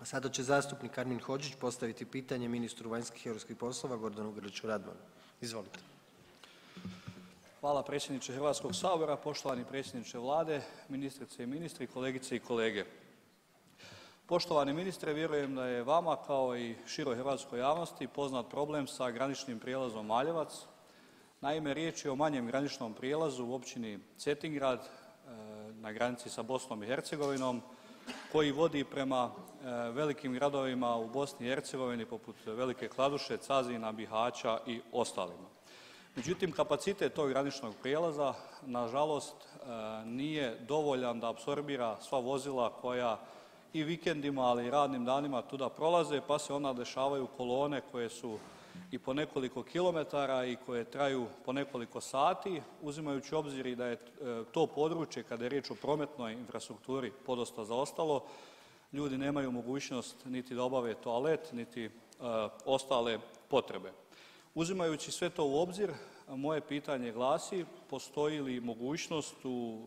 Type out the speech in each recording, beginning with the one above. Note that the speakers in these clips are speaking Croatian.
Sada će zastupnik Armin Hodžić postaviti pitanje ministru vanjskih i europskih poslova Gordanu Grliću Radmanu. Izvolite. Hvala predsjedniče Hrvatskog sabora, poštovani predsjedniče Vlade, ministrice i ministri, kolegice i kolege. Poštovani ministre, vjerujem da je vama kao i široj hrvatskoj javnosti poznat problem sa graničnim prijelazom Maljevac. Naime, riječ je o manjem graničnom prijelazu u općini Cetingrad na granici sa Bosnom i Hercegovinom koji vodi prema velikim gradovima u Bosni i Hercegovini poput Velike Kladuše, Cazina, Bihaća i ostalima. Međutim, kapacitet tog graničnog prijelaza nažalost nije dovoljan da apsorbira sva vozila koja i vikendima, ali i radnim danima tuda prolaze, pa se onda dešavaju kolone koje su i po nekoliko kilometara i koje traju po nekoliko sati, uzimajući u obzir i da je to područje, kada je riječ o prometnoj infrastrukturi, podosta zaostalo. Ljudi nemaju mogućnost niti da obave toalet, niti ostale potrebe. Uzimajući sve to u obzir, moje pitanje glasi: postoji li mogućnost u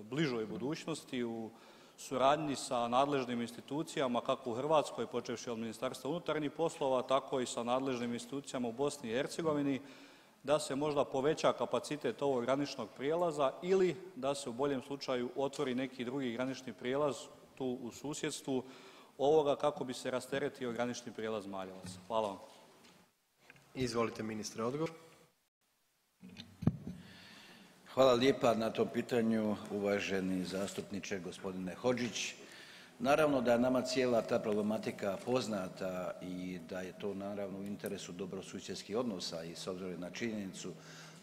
bližoj budućnosti u suradnji sa nadležnim institucijama kako u Hrvatskoj, počevši od Ministarstva unutarnjih poslova, tako i sa nadležnim institucijama u Bosni i Hercegovini, da se možda poveća kapacitet ovog graničnog prijelaza ili da se u boljem slučaju otvori neki drugi granični prijelaz tu u susjedstvu ovoga kako bi se rasteretio granični prijelaz Maljevac? Hvala vam. Izvolite ministre, odgovor. Hvala lijepa na tom pitanju uvaženi zastupniče gospodine Hodžić. Naravno da je nama cijela ta problematika poznata i da je to naravno u interesu dobrosusjedskih odnosa i s obzirom na činjenicu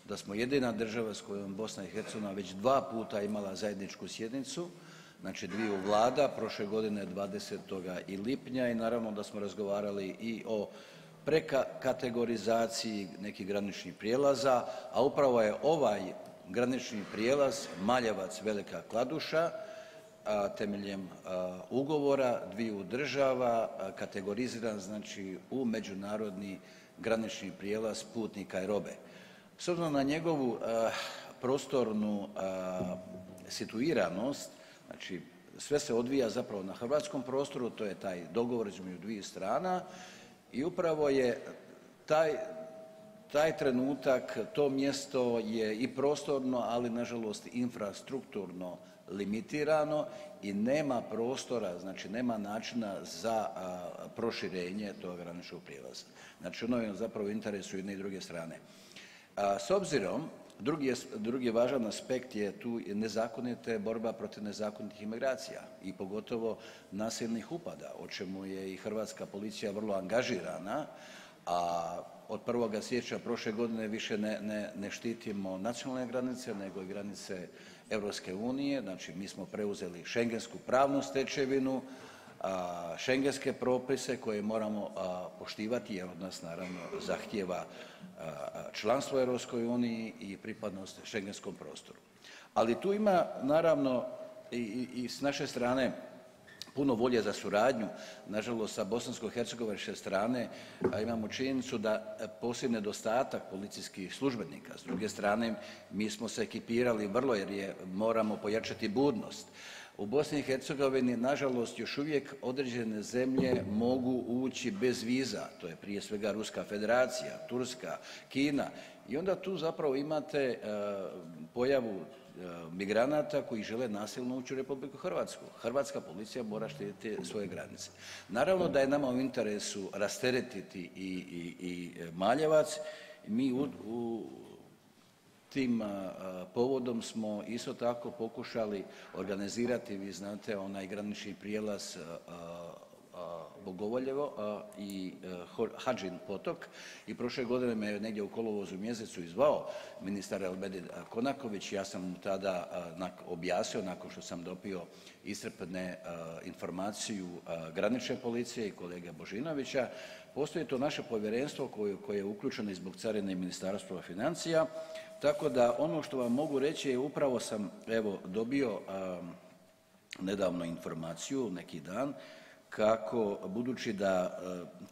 da smo jedina država s kojom Bosna i Hercegovina već 2 puta imala zajedničku sjednicu, znači dviju vlada, prošle godine 20. lipnja i naravno da smo razgovarali i o prekategorizaciji nekih graničnih prijelaza, a upravo je ovaj granični prijelaz Maljevac-Velika Kladuša temeljem ugovora dviju država kategoriziran znači u međunarodni granični prijelaz putnika i robe. S obzirom na njegovu prostornu situiranost, znači sve se odvija zapravo na hrvatskom prostoru, to je taj dogovor između dviju strana i upravo je taj trenutak, to mjesto je i prostorno, ali nažalost infrastrukturno limitirano i nema prostora, znači nema načina za proširenje tog graničnog prijelaza. Znači ono je zapravo u interesu jedne i druge strane. S obzirom, drugi važan aspekt je tu nezakonite borba protiv nezakonitih imigracija i pogotovo nasilnih upada, o čemu je i hrvatska policija vrlo angažirana, a od 1. siječnja prošle godine više ne štitimo nacionalne granice nego i granice Europske unije, znači mi smo preuzeli schengensku pravnu stečevinu, schengenske propise koje moramo poštivati jer od nas naravno zahtijeva članstvo u Europskoj uniji i pripadnost schengenskom prostoru. Ali tu ima naravno i s naše strane puno volje za suradnju. Nažalost sa bosansko-hercegovačke strane imamo činjenicu da postoji nedostatak policijskih službenika. S druge strane mi smo se ekipirali vrlo jer moramo pojačati budnost. U Bosni i Hercegovini nažalost još uvijek određene zemlje mogu ući bez viza, to je prije svega Ruska Federacija, Turska, Kina i onda tu zapravo imate pojavu migranata koji žele nasilno ući u RH. Hrvatska policija mora štititi svoje granice. Naravno da je nama u interesu rasteretiti i Maljevac. Mi tim povodom smo isto tako pokušali organizirati, vi znate, onaj granični prijelaz Bogovoljevo i Hadžin potok i prošle godine me negdje u kolovozu mjesecu i zvao ministar Elmedin Konaković, ja sam mu tada objasnio nakon što sam dobio iscrpne informaciju granične policije i kolege Božinovića, postoji to naše povjerenstvo koje je uključeno i zbog carine i Ministarstva financija, tako da ono što vam mogu reći je upravo sam evo dobio nedavno informaciju neki dan kako budući da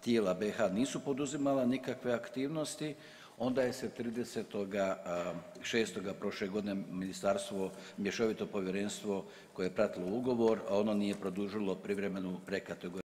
tijela BiH nisu poduzimala nikakve aktivnosti onda je se 30.6. prošle godine ministarstvo, mješovito povjerenstvo koje je pratilo ugovor, a ono nije produžilo privremenu prekategorizaciju